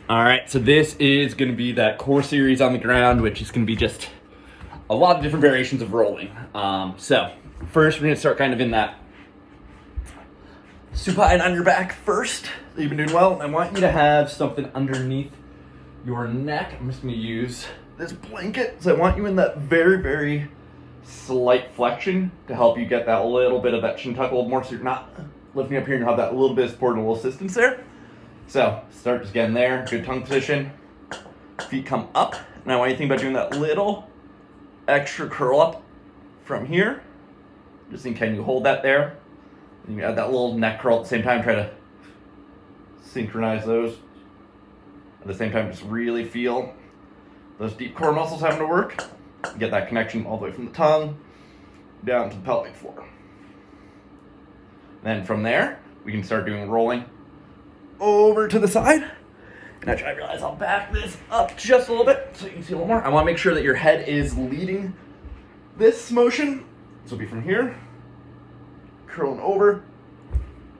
All right, so this is going to be that core series on the ground, which is going to be just a lot of different variations of rolling. So first, we're going to start kind of in that supine on your back first. You've been doing well. I want you to have something underneath your neck. I'm just going to use this blanket. So I want you in that very, very slight flexion to help you get that little bit of that chin tuck a little more, so you're not lifting up here and you have that little bit of support and a little assistance there. So start just getting there, good tongue position, feet come up, and I want you to think about doing that little extra curl up from here. Just think, can you hold that there? And you add that little neck curl at the same time, try to synchronize those. At the same time, just really feel those deep core muscles having to work. Get that connection all the way from the tongue down to the pelvic floor. Then from there, we can start doing rolling over to the side. And I realize I'll back this up just a little bit so you can see a little more. I want to make sure that your head is leading this motion. This will be from here, curling over,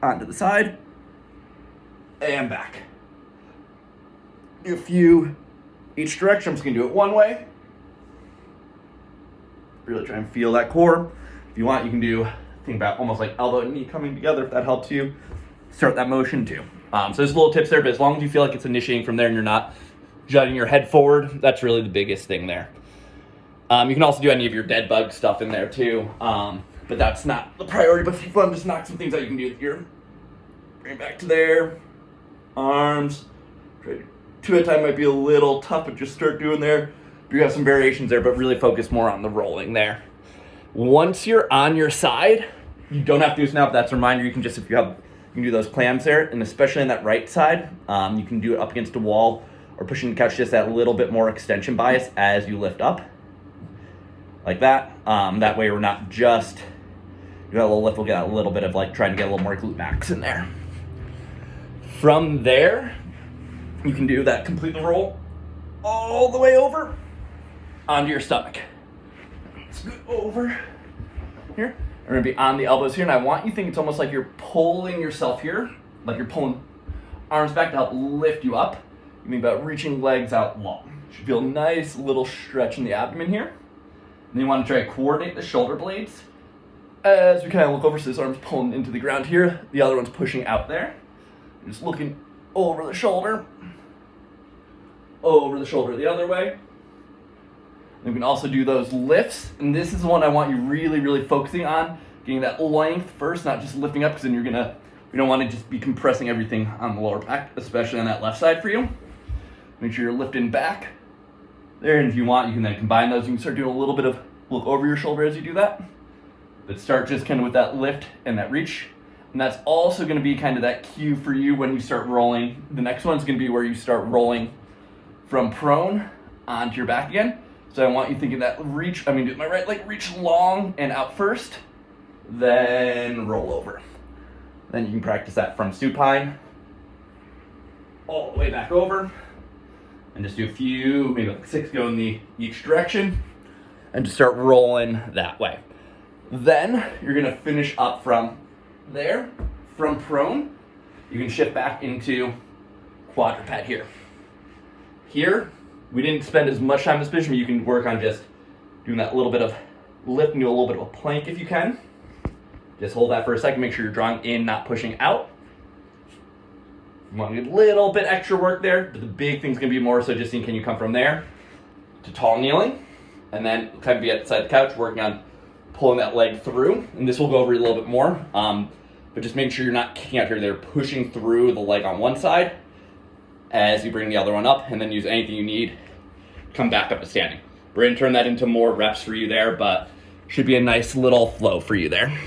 onto the side, and back. Do a few each direction. I'm just going to do it one way. Really try and feel that core. If you want, you can think about almost like elbow and knee coming together if that helps you. Start that motion too. So there's little tips there, but as long as you feel like it's initiating from there and you're not jutting your head forward, that's really the biggest thing there. You can also do any of your dead bug stuff in there too, but that's not the priority. But if you want to just knock some things out, you can do it here. Bring it back to there. Arms. Two at a time might be a little tough, but just start doing there. You have some variations there, but really focus more on the rolling there. Once you're on your side, you don't have to do this now, but that's a reminder. You can just, if you have, you can do those clams there, and especially on that right side, you can do it up against a wall or pushing the couch, just that little bit more extension bias as you lift up, like that. That way we're not just, you got a little lift, we'll get a little bit of like trying to get a little more glute max in there. From there, you can do that complete roll all the way over onto your stomach. Scoot over here. We're gonna be on the elbows here, and I want you to think it's almost like you're pulling yourself here, like you're pulling arms back to help lift you up. You think about reaching legs out long. You should feel a nice little stretch in the abdomen here. And then you want to try to coordinate the shoulder blades as we kind of look over, so this arm's pulling into the ground here, the other one's pushing out there. You're just looking over the shoulder the other way. You can also do those lifts, and this is the one I want you really, really focusing on, getting that length first, not just lifting up, because then you don't want to just be compressing everything on the lower back, especially on that left side for you. Make sure you're lifting back there, and if you want, you can then combine those. You can start doing a little bit of look over your shoulder as you do that, but start just kind of with that lift and that reach, and that's also going to be kind of that cue for you when you start rolling. The next one's going to be where you start rolling from prone onto your back again. So I want you thinking that reach, do my right leg reach long and out first, then roll over. Then you can practice that from supine all the way back over, and just do a few, maybe like 6 go in each direction, and just start rolling that way. Then you're gonna finish up from there, from prone. You can shift back into quadruped here. Here, we didn't spend as much time in this position, but you can work on just doing that little bit of lift and do a little bit of a plank if you can. Just hold that for a second, make sure you're drawing in, not pushing out. You want to do a little bit extra work there, but the big thing's gonna be more so just seeing, can you come from there to tall kneeling, and then kind of be at the side of the couch, working on pulling that leg through, and this will go over a little bit more, but just make sure you're not kicking out here. They're pushing through the leg on one side as you bring the other one up, and then use anything you need, come back up to standing. We're gonna turn that into more reps for you there, but should be a nice little flow for you there.